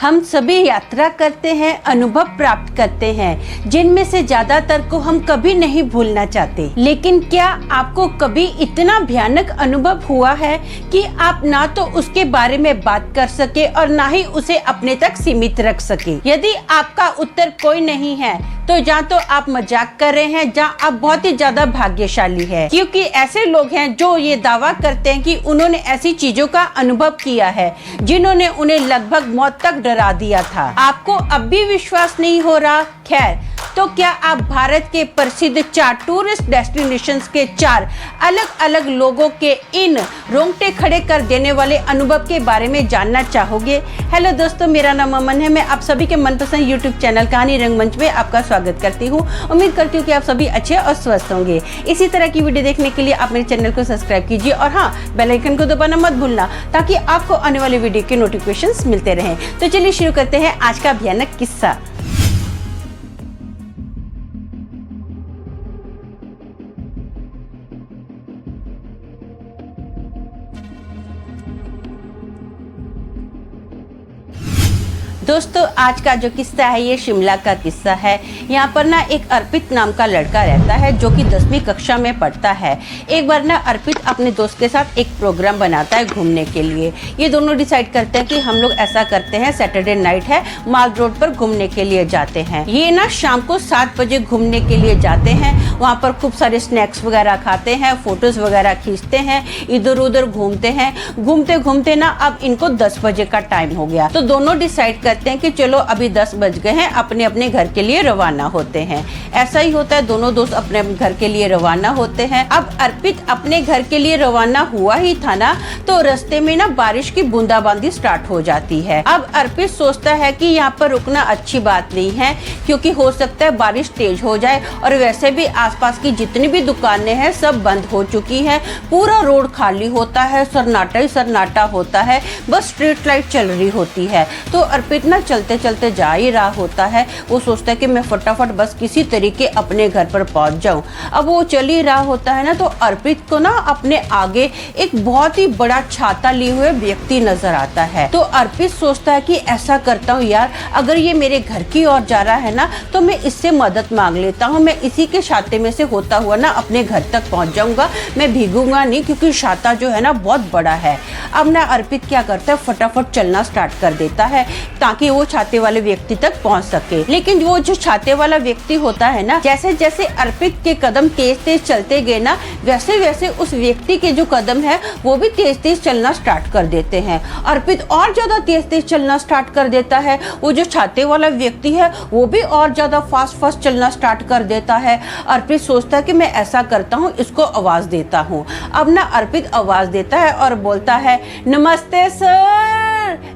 हम सभी यात्रा करते हैं, अनुभव प्राप्त करते हैं, जिनमें से ज्यादातर को हम कभी नहीं भूलना चाहते। लेकिन क्या आपको कभी इतना भयानक अनुभव हुआ है कि आप ना तो उसके बारे में बात कर सके और ना ही उसे अपने तक सीमित रख सके? यदि आपका उत्तर कोई नहीं है तो या तो आप मजाक कर रहे हैं, या आप बहुत ही ज्यादा भाग्यशाली है, क्योंकि ऐसे लोग हैं जो ये दावा करते हैं कि उन्होंने ऐसी चीजों का अनुभव किया है जिन्होंने उन्हें लगभग मौत तक डरा दिया था। आपको अब भी विश्वास नहीं हो रहा? खैर, तो क्या आप भारत के प्रसिद्ध 4 टूरिस्ट डेस्टिनेशंस के 4 अलग अलग लोगों के इन रोंगटे खड़े कर देने वाले अनुभव के बारे में जानना चाहोगे? हेलो दोस्तों, मेरा नाम अमन है। मैं आप सभी के मनपसंद यूट्यूब चैनल कहानी रंगमंच में आपका स्वागत करती हूँ। उम्मीद करती हूँ कि आप सभी अच्छे और स्वस्थ होंगे। इसी तरह की वीडियो देखने के लिए आप मेरे चैनल को सब्सक्राइब कीजिए और हाँ, बेल आइकन को दबाना मत भूलना, ताकि आपको आने वाले वीडियो के नोटिफिकेशंस मिलते रहें। तो चलिए शुरू करते हैं आज का भयानक किस्सा। दोस्तों, आज का जो किस्सा है ये शिमला का किस्सा है। यहाँ पर ना एक अर्पित नाम का लड़का रहता है जो कि 10वीं कक्षा में पढ़ता है। एक बार ना अर्पित अपने दोस्त के साथ एक प्रोग्राम बनाता है घूमने के लिए। ये दोनों डिसाइड करते हैं कि हम लोग ऐसा करते हैं, सैटरडे नाइट है, माल रोड पर घूमने के लिए जाते हैं। ये ना शाम को 7 बजे घूमने के लिए जाते हैं। वहाँ पर खूब सारे स्नैक्स वगैरह खाते हैं, फोटोज वगैरह खींचते हैं, इधर उधर घूमते हैं। घूमते घूमते ना अब इनको 10 बजे का टाइम हो गया, तो दोनों डिसाइड करते हैं कि चलो अभी 10 बज गए हैं, अपने अपने घर के लिए रवाना होते हैं। ऐसा ही होता है, दोनों दोस्त अपने अपने घर के लिए रवाना होते हैं। अब अर्पित अपने घर के लिए रवाना हुआ ही था ना, तो रास्ते में ना बारिश की बूंदाबांदी स्टार्ट हो जाती है। अब अर्पित सोचता है कि यहाँ पर रुकना अच्छी बात नहीं है, क्योंकि हो सकता है बारिश तेज हो जाए, और वैसे भी आसपास की जितनी भी दुकानें हैं सब बंद हो चुकी हैं। पूरा रोड खाली होता है, सन्नाटा ही सन्नाटा होता है, बस स्ट्रीट लाइट चल रही होती है। तो अर्पित ना चलते चलते जा ही रहा होता है। वो सोचता है कि मैं फटाफट बस किसी तरीके अपने घर पर पहुंच जाऊं। अब वो चल ही रहा होता है ना, तो अर्पित को ना अपने आगे एक बहुत ही बड़ा छाता लिए हुए व्यक्ति नजर आता है। तो अर्पित सोचता है कि ऐसा करता हूँ यार, अगर ये मेरे घर की ओर जा रहा है ना, तो मैं इससे मदद मांग लेता हूँ। मैं इसी के छाते में से होता हुआ ना अपने घर तक पहुंच जाऊंगा, मैं भीगूंगा नहीं, क्योंकि छाता जो है ना बहुत बड़ा है। अब ना अर्पित क्या करता है, फटाफट चलना स्टार्ट कर देता है ताकि वो छाते वाले व्यक्ति तक पहुंच सके। लेकिन वो जो छाते वाला व्यक्ति होता है ना, जैसे जैसे अर्पित के कदम तेज तेज चलते गए ना, वैसे वैसे उस व्यक्ति के जो कदम है वो भी तेज तेज चलना स्टार्ट कर देते हैं। अर्पित और ज्यादा तेज तेज चलना स्टार्ट कर देता है। वो जो छाते वाला व्यक्ति है वो भी और ज्यादा फास्ट फास्ट चलना स्टार्ट कर देता है। अर्पित सोचता है कि मैं ऐसा करता हूँ, इसको आवाज देता हूँ। अब ना अर्पित आवाज देता है और बोलता है, नमस्ते सर।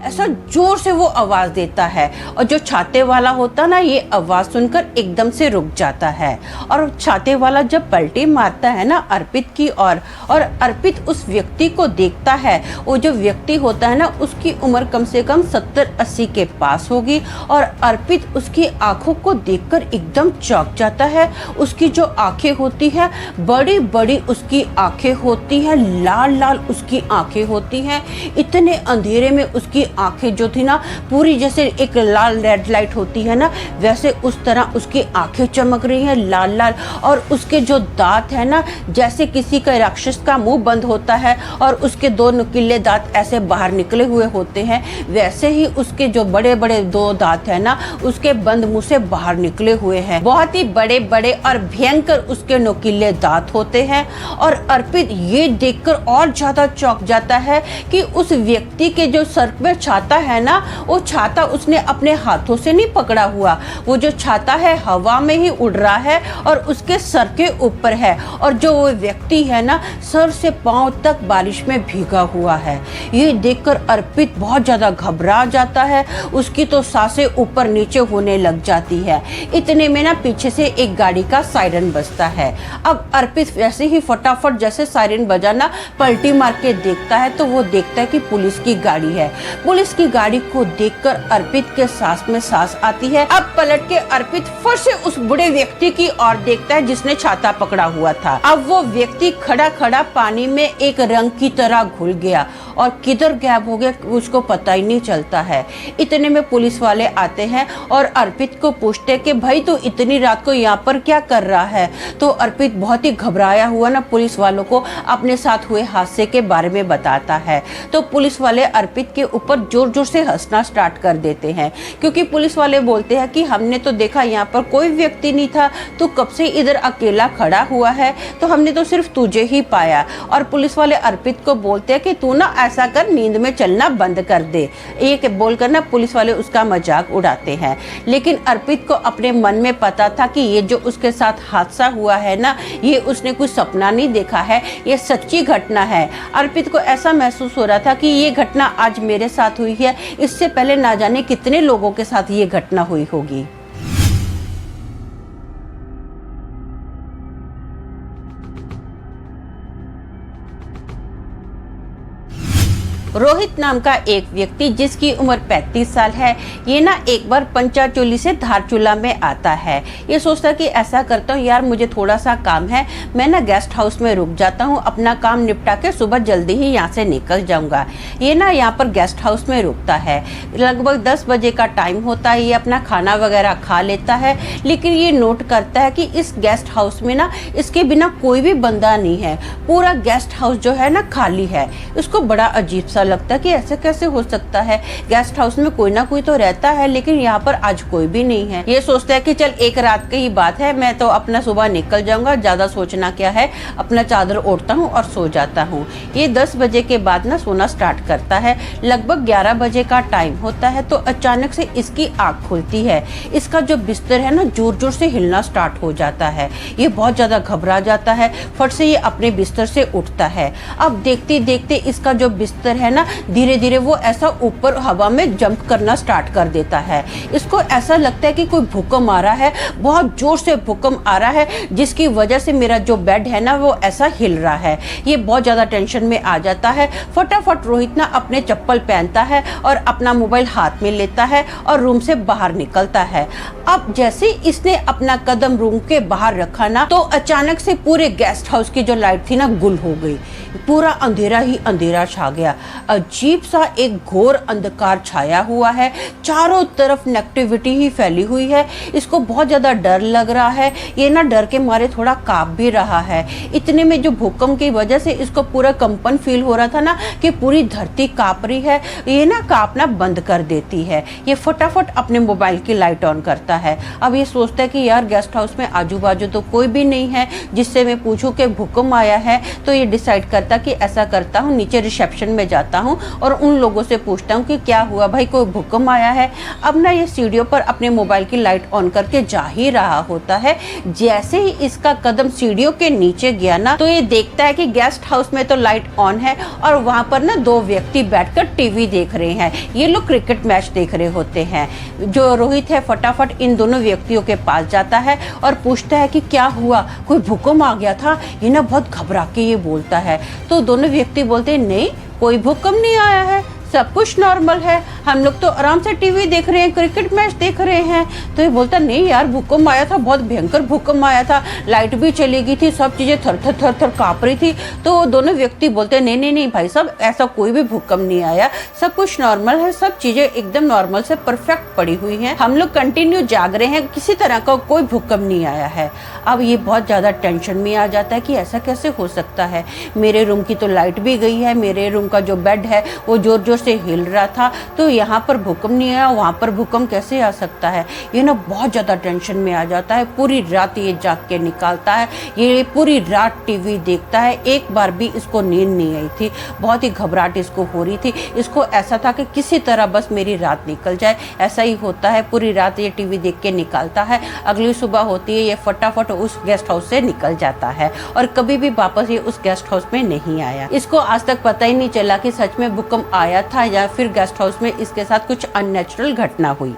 ऐसा जोर से वो आवाज देता है, और जो छाते वाला होता ना, ये आवाज सुनकर एकदम से रुक जाता है। और छाते वाला जब पलटी मारता है ना अर्पित की ओर, और अर्पित उस व्यक्ति को देखता है, वो जो व्यक्ति होता है ना उसकी उम्र कम से कम 70-80 के पास होगी। और अर्पित उसकी आंखों को देखकर एकदम चौंक जाता है। उसकी जो आंखें होती है, बड़ी बड़ी उसकी आंखें होती हैं, लाल लाल उसकी आंखें होती हैं। इतने अंधेरे में उसकी आंखें जो थी ना, पूरी जैसे एक लाल रेड लाइट होती है ना, वैसे उस तरह उसकी आंखें चमक रही हैं, लाल लाल। और उसके जो दांत है ना, जैसे किसी का राक्षस का मुंह बंद होता है और उसके 2 नुकीले दांत ऐसे बाहर निकले हुए होते हैं, वैसे ही उसके जो बड़े बड़े 2 दांत है ना, उसके बंद मुंह से बाहर निकले हुए हैं। बहुत ही बड़े बड़े और भयंकर उसके नुकीले दांत होते हैं। और अर्पित ये देखकर और ज्यादा चौंक जाता है कि उस व्यक्ति के जो सर पे छाता है ना, वो छाता उसने अपने हाथों से नहीं पकड़ा हुआ। वो जो छाता है हवा में ही उड़ रहा है और उसके सर के ऊपर है। और जो वो व्यक्ति है ना, सर से पांव तक बारिश में भीगा हुआ है। ये देखकर अर्पित बहुत ज्यादा घबरा जाता है। उसकी तो सांसें ऊपर नीचे होने लग जाती है। इतने में ना पीछे से एक गाड़ी का सायरन बजता है। अब अर्पित वैसे ही फटाफट जैसे सायरन बजाना पलटी मार के देखता है, तो वो देखता है कि पुलिस की गाड़ी है। पुलिस की गाड़ी को देखकर अर्पित के सांस में सांस आती है। अब पलट के अर्पित फिर से उस बूढ़े व्यक्ति की ओर देखता है जिसने छाता पकड़ा हुआ था। अब वो व्यक्ति खड़ा खड़ा पानी में एक रंग की तरह घुल गया और किधर गायब हो गया उसको पता ही नहीं चलता है। इतने में पुलिस वाले आते हैं और अर्पित को पूछते कि भाई तू इतनी रात को यहाँ पर क्या कर रहा है। तो अर्पित बहुत ही घबराया हुआ ना पुलिस वालों को अपने साथ हुए हादसे के बारे में बताता है। तो पुलिस वाले अर्पित के ऊपर जोर जोर से हंसना स्टार्ट कर देते हैं, क्योंकि पुलिस वाले बोलते हैं कि हमने तो देखा यहाँ पर कोई व्यक्ति नहीं था, तू कब से इधर अकेला खड़ा हुआ है, तो हमने तो सिर्फ तुझे ही पाया। और पुलिस वाले अर्पित को बोलते हैं कि तू ना ऐसा कर, नींद में चलना बंद कर दे। ये बोलकर ना पुलिस वाले उसका मजाक उड़ाते हैं। लेकिन अर्पित को अपने मन में पता था कि ये जो उसके साथ हादसा हुआ है ना, ये उसने कुछ सपना नहीं देखा है, ये सच्ची घटना है। अर्पित को ऐसा महसूस हो रहा था कि ये घटना आज मेरे साथ हुई है, इससे पहले ना जाने कितने लोगों के साथ ये घटना हुई होगी। रोहित नाम का एक व्यक्ति जिसकी उम्र 35 साल है, ये ना एक बार पंचाचूली से धारचूला में आता है। ये सोचता कि ऐसा करता हूँ यार, मुझे थोड़ा सा काम है, मैं ना गेस्ट हाउस में रुक जाता हूँ, अपना काम निपटा के सुबह जल्दी ही यहाँ से निकल जाऊँगा। ये ना यहाँ पर गेस्ट हाउस में रुकता है। लगभग 10 बजे का टाइम होता है। ये अपना खाना वगैरह खा लेता है, लेकिन ये नोट करता है कि इस गेस्ट हाउस में ना इसके बिना कोई भी बंदा नहीं है। पूरा गेस्ट हाउस जो है ना खाली है। इसको बड़ा अजीब सा लगता है कि ऐसे कैसे हो सकता है, गेस्ट हाउस में कोई ना कोई तो रहता है, लेकिन यहाँ पर आज कोई भी नहीं है। ये सोचता है कि चल एक रात की ही बात है, मैं तो अपना सुबह निकल जाऊंगा, ज्यादा सोचना क्या है, अपना चादर ओढ़ता हूँ और सो जाता हूँ। ये 10 बजे के बाद ना सोना स्टार्ट करता है। लगभग 11 बजे का टाइम होता है तो अचानक से इसकी आँख खुलती है। इसका जो बिस्तर है ना जोर जोर से हिलना स्टार्ट हो जाता है। ये बहुत ज्यादा घबरा जाता है। फट से ये अपने बिस्तर से उठता है। अब देखते देखते इसका जो बिस्तर है ना धीरे धीरे वो ऐसा ऊपर हवा में जंप करना स्टार्ट कर देता है। इसको ऐसा लगता है कि कोई भूकंप आ रहा है, बहुत जोर से भूकंप आ रहा है, जिसकी वजह से मेरा जो बेड है ना वो ऐसा हिल रहा है। ये बहुत ज्यादा टेंशन में आ जाता है। फटाफट रोहित ना अपने चप्पल पहनता है और अपना मोबाइल हाथ में लेता है और रूम से बाहर निकलता है। अब जैसे इसने अपना कदम रूम के बाहर रखा ना, तो अचानक से पूरे गेस्ट हाउस की जो लाइट थी ना गुल हो गई। पूरा अंधेरा ही अंधेरा छा गया। अजीब सा एक घोर अंधकार छाया हुआ है। चारों तरफ नेगेटिविटी ही फैली हुई है। इसको बहुत ज्यादा डर लग रहा है। ये ना डर के मारे थोड़ा कांप भी रहा है। इतने में जो भूकंप की वजह से इसको पूरा कंपन फील हो रहा था ना कि पूरी धरती कांप रही है, ये ना कांपना बंद कर देती है। ये फटाफट अपने मोबाइल की लाइट ऑन करता है। अब ये सोचता है कि यार गेस्ट हाउस में आजू बाजू तो कोई भी नहीं है जिससे मैं पूछूं कि भूकंप आया है। तो ये डिसाइड करता कि ऐसा करता हूँ, नीचे रिसेप्शन में जाता हूँ और उन लोगों से पूछता हूँ कि क्या हुआ भाई, कोई भूकंप आया है। अब ना ये सीढ़ियों पर अपने मोबाइल की लाइट ऑन करके जा ही रहा होता है। जैसे ही इसका कदम सीढ़ियों के नीचे गया ना, तो ये देखता है कि गेस्ट हाउस में तो लाइट ऑन है और वहां पर ना 2 व्यक्ति बैठकर टीवी देख रहे हैं। ये लोग क्रिकेट मैच देख रहे होते हैं। जो रोहित है फटाफट इन दोनों व्यक्तियों के पास जाता है और पूछता है कि क्या हुआ, कोई भूकंप आ गया था। ये ना बहुत घबरा के ये बोलता है। तो दोनों व्यक्ति बोलते हैं नहीं, कोई भूकंप नहीं आया है, सब कुछ नॉर्मल है, हम लोग तो आराम से टीवी देख रहे हैं, क्रिकेट मैच देख रहे हैं। तो ये बोलता नहीं यार, भूकंप आया था, बहुत भयंकर भूकंप आया था, लाइट भी चली गई थी, सब चीजें थर थर थर थर कांप रही थी। तो दोनों व्यक्ति बोलते नहीं नहीं नहीं भाई साहब, ऐसा कोई भी भूकंप नहीं आया, सब कुछ नॉर्मल है, सब चीजें एकदम नॉर्मल से परफेक्ट पड़ी हुई हैं, हम लोग कंटिन्यू जाग रहे हैं, किसी तरह का कोई भूकंप नहीं आया है। अब ये बहुत ज्यादा टेंशन में आ जाता है कि ऐसा कैसे हो सकता है, मेरे रूम की तो लाइट भी गई है, मेरे रूम का जो बेड है वो जोर जोर से हिल रहा था, तो यहाँ पर भूकंप नहीं आया, वहाँ पर भूकंप कैसे आ सकता है। ये ना बहुत ज़्यादा टेंशन में आ जाता है। पूरी रात ये जाग के निकालता है। ये पूरी रात टीवी देखता है। एक बार भी इसको नींद नहीं आई थी। बहुत ही घबराहट इसको हो रही थी। इसको ऐसा था कि किसी तरह बस मेरी रात निकल जाए। ऐसा ही होता है, पूरी रात ये टीवी देख के निकालता है। अगली सुबह होती है, ये फटाफट उस गेस्ट हाउस से निकल जाता है और कभी भी वापस ये उस गेस्ट हाउस में नहीं आया। इसको आज तक पता ही नहीं चला कि सच में भूकंप आया था या फिर गेस्ट हाउस में इसके साथ कुछ अननेचुरल घटना हुई।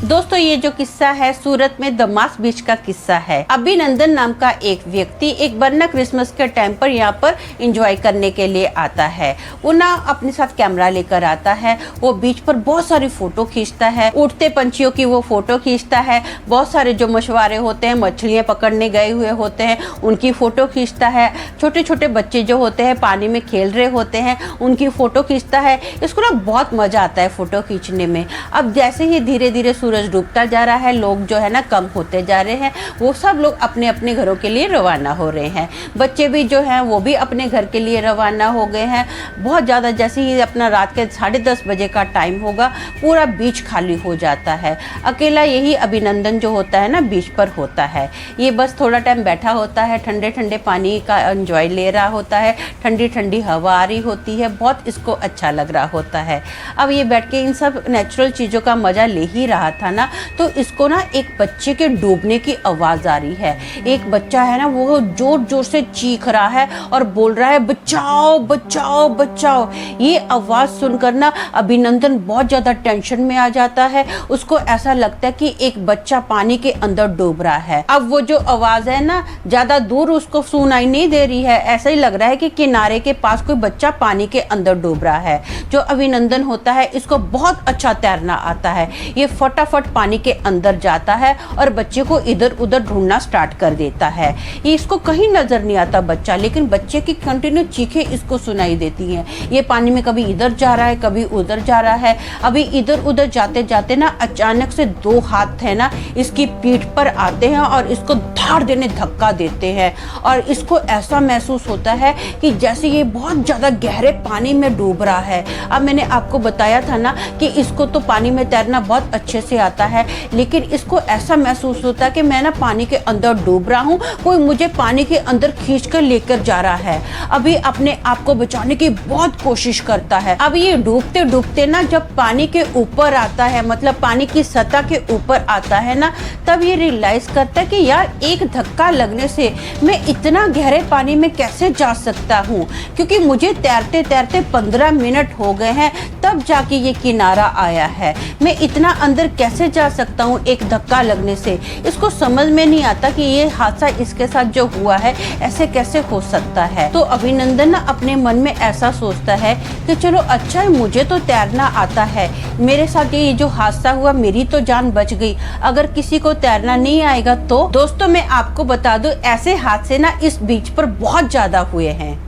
दोस्तों ये जो किस्सा है सूरत में दमास बीच का किस्सा है। अभिनंदन नाम का एक व्यक्ति एक बार ना क्रिसमस के टाइम पर यहाँ पर एंजॉय करने के लिए आता है। वो ना अपने साथ कैमरा लेकर आता है। वो बीच पर बहुत सारी फोटो खींचता है, उड़ते पंछियों की वो फोटो खींचता है, बहुत सारे जो मछुआरे होते हैं मछलियाँ पकड़ने गए हुए होते हैं उनकी फोटो खींचता है, छोटे छोटे बच्चे जो होते हैं पानी में खेल रहे होते हैं उनकी फोटो खींचता है। इसको ना बहुत मजा आता है फोटो खींचने में। अब जैसे ही धीरे धीरे सूरज डूबता जा रहा है, लोग जो है ना कम होते जा रहे हैं, वो सब लोग अपने अपने घरों के लिए रवाना हो रहे हैं। बच्चे भी जो हैं वो भी अपने घर के लिए रवाना हो गए हैं। बहुत ज़्यादा जैसे ही अपना रात के 10:30 बजे का टाइम होगा पूरा बीच खाली हो जाता है। अकेला यही अभिनंदन जो होता है ना बीच पर होता है। ये बस थोड़ा टाइम बैठा होता है, ठंडे ठंडे पानी का एंजॉय ले रहा होता है, ठंडी ठंडी हवा आ रही होती है, बहुत इसको अच्छा लग रहा होता है। अब ये बैठ के इन सब नेचुरल चीज़ों का मज़ा ले ही रहा था ना, तो इसको ना एक बच्चे के डूबने की आवाज़ आ रही है। एक बच्चा है ना वो जोर जोर से चीख रहा है और बोल रहा है बचाओ बचाओ बचाओ। ये आवाज़ सुनकर ना अभिनंदन बहुत ज़्यादा टेंशन में आ जाता है। उसको ऐसा लगता है कि एक बच्चा पानी के अंदर डूब रहा है। अब वो जो आवाज़ है ना ज़्यादा दूर उसको सुनाई नहीं दे रही है, ऐसा ही लग रहा है कि किनारे के पास कोई बच्चा पानी के अंदर डूब रहा है। जो अभिनंदन होता है इसको बहुत अच्छा तैरना आता है। ये फटाफट पानी के अंदर जाता है और बच्चे को इधर उधर ढूंढना स्टार्ट कर देता है। ये इसको कहीं नजर नहीं आता बच्चा, लेकिन बच्चे की कंटिन्यू चीखें इसको सुनाई देती हैं। ये पानी में कभी इधर जा रहा है कभी उधर जा रहा है। अभी इधर उधर जाते जाते ना अचानक से 2 हाथ है ना इसकी पीठ पर आते हैं और इसको धाड़ देने धक्का देते हैं और इसको ऐसा महसूस होता है कि जैसे ये बहुत ज़्यादा गहरे पानी में डूब रहा है। अब मैंने आपको बताया था ना कि इसको तो पानी में तैरना बहुत अच्छे से आता है, लेकिन इसको ऐसा महसूस होता है कि मैं ना पानी के अंदर डूब रहा हूँ, कोई मुझे पानी के अंदर खींच कर लेकर जा रहा है। अभी अपने आप को बचाने की बहुत कोशिश करता है। अब ये डूबते डूबते ना जब पानी के ऊपर आता है, मतलब पानी की सतह के ऊपर आता है ना, तब ये रियलाइज करता है कि यार एक धक्का लगने से मैं इतना गहरे पानी में कैसे जा सकता हूँ, क्योंकि मुझे तैरते तैरते 15 मिनट हो गए हैं तब जाके ये किनारा आया है। मैं इतना अंदर कैसे जा सकता हूँ एक धक्का लगने से। इसको समझ में नहीं आता कि ये हादसा इसके साथ जो हुआ है ऐसे कैसे हो सकता है। तो अभिनंदन ना अपने मन में ऐसा सोचता है कि चलो अच्छा है मुझे तो तैरना आता है, मेरे साथ ये जो हादसा हुआ मेरी तो जान बच गई, अगर किसी को तैरना नहीं आएगा तो। दोस्तों मैं आपको बता दूं ऐसे हादसे ना इस बीच पर बहुत ज्यादा हुए हैं।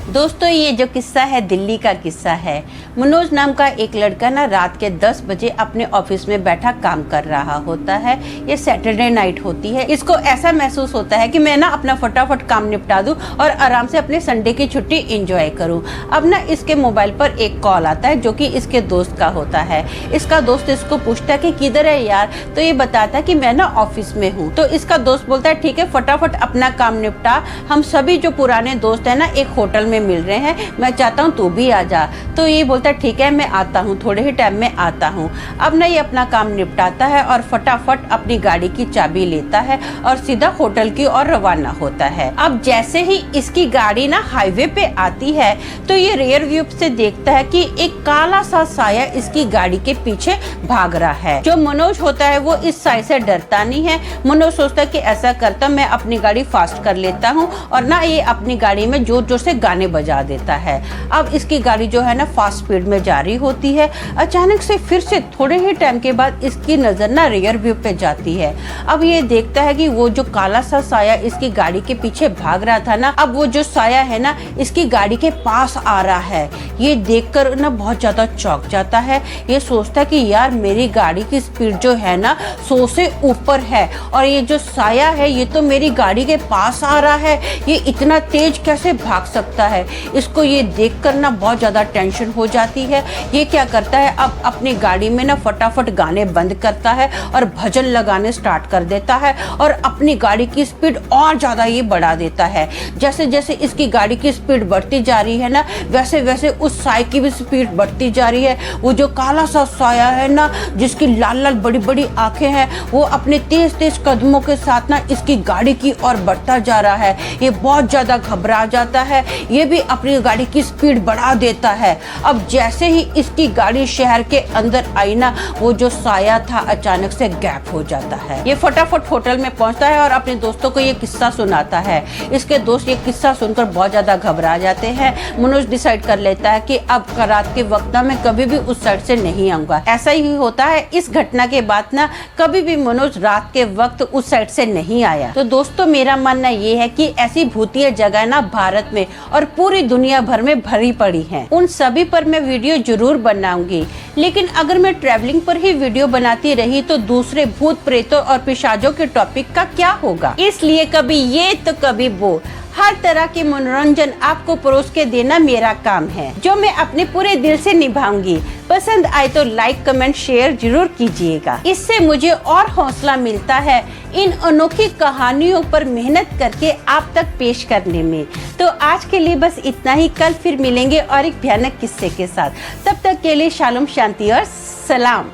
दोस्तों ये जो किस्सा है दिल्ली का किस्सा है। मनोज नाम का एक लड़का ना रात के 10 बजे अपने ऑफिस में बैठा काम कर रहा होता है। ये सैटरडे नाइट होती है। इसको ऐसा महसूस होता है कि मैं ना अपना फटाफट काम निपटा दूं और आराम से अपने संडे की छुट्टी एंजॉय करूं। अब ना इसके मोबाइल पर एक कॉल आता है जो कि इसके दोस्त का होता है। इसका दोस्त इसको पूछता है कि किधर है यार, तो ये बताता है कि मैं ना ऑफिस में हूँ। तो इसका दोस्त बोलता है ठीक है फटाफट अपना काम निपटा, हम सभी जो पुराने दोस्त है ना एक होटल में मिल रहे हैं, मैं चाहता हूँ तू भी आ जा। तो ये बोलता है ठीक है मैं आता हूँ, थोड़े ही टाइम में आता हूँ। अब ना ये अपना काम निपटाता है और फटाफट अपनी गाड़ी की चाबी लेता है और सीधा होटल की ओर रवाना होता है। अब जैसे ही इसकी गाड़ी ना हाईवे पे आती है तो ये रियर व्यू से देखता है कि एक काला सा साया इसकी गाड़ी के पीछे भाग रहा है। जो मनोज होता है वो इस साय से डरता नहीं है। मनोज सोचता है कि ऐसा करता मैं अपनी गाड़ी फास्ट कर लेता हूँ और ना ये अपनी गाड़ी में जोर जोर से गाने बजा देता है। अब इसकी गाड़ी जो है ना फास्ट स्पीड में जा रही होती है। अचानक से फिर से थोड़े ही टाइम के बाद इसकी नजर ना रियर व्यू पे जाती है। अब ये देखता है कि वो जो काला सा साया इसकी गाड़ी के पीछे भाग रहा था ना, अब वो जो साया है ना इसकी गाड़ी के पास आ रहा है। ये देखकर ना बहुत ज्यादा चौंक जाता है। ये सोचता है कि यार मेरी गाड़ी की स्पीड जो है ना 100 से ऊपर है और ये जो साया है ये तो मेरी गाड़ी के पास आ रहा है, ये इतना तेज कैसे भाग सकता है। है। इसको ये देखकर ना बहुत ज़्यादा टेंशन हो जाती है। ये क्या करता है, अब अपनी गाड़ी में ना फटाफट गाने बंद करता है और भजन लगाने स्टार्ट कर देता है और अपनी गाड़ी की स्पीड और ज़्यादा ये बढ़ा देता है। जैसे जैसे इसकी गाड़ी की स्पीड बढ़ती जा रही है ना, वैसे वैसे उस साई की भी स्पीड बढ़ती जा रही है। वो जो काला सा साया है ना, जिसकी लाल लाल बड़ी बड़ी आंखें हैं, वो अपने तेज तेज कदमों के साथ ना इसकी गाड़ी की ओर बढ़ता जा रहा है। ये बहुत ज़्यादा घबरा जाता है, ये भी अपनी गाड़ी की स्पीड बढ़ा देता है। अब जैसे ही इसकी गाड़ी शहर के अंदर आई ना, वो जो साया था अचानक से गैप हो जाता है। ये फटाफट होटल में पहुंचता है और अपने दोस्तों को ये किस्सा सुनाता है। इसके दोस्त ये किस्सा सुनकर बहुत ज़्यादा घबरा जाते हैं। मनोज डिसाइड कर लेता है कि अब रात के वक्त ना मैं कभी भी उस साइड से नहीं आऊँगा। ऐसा ही होता है। इस घटना के बाद ना कभी भी मनोज रात के वक्त उस साइड से नहीं आया। तो दोस्तों, मेरा मानना ये है कि ऐसी भूतिया जगह ना भारत में और पूरी दुनिया भर में भरी पड़ी हैं। उन सभी पर मैं वीडियो जरूर बनाऊंगी, लेकिन अगर मैं ट्रैवलिंग पर ही वीडियो बनाती रही तो दूसरे भूत प्रेतों और पिशाचों के टॉपिक का क्या होगा। इसलिए कभी ये तो कभी वो, हर तरह के मनोरंजन आपको परोस के देना मेरा काम है, जो मैं अपने पूरे दिल से निभाऊंगी। पसंद आए तो लाइक कमेंट शेयर जरूर कीजिएगा। इससे मुझे और हौसला मिलता है इन अनोखी कहानियों पर मेहनत करके आप तक पेश करने में। तो आज के लिए बस इतना ही। कल फिर मिलेंगे और एक भयानक किस्से के साथ। तब तक के लिए शालोम, शांति और सलाम।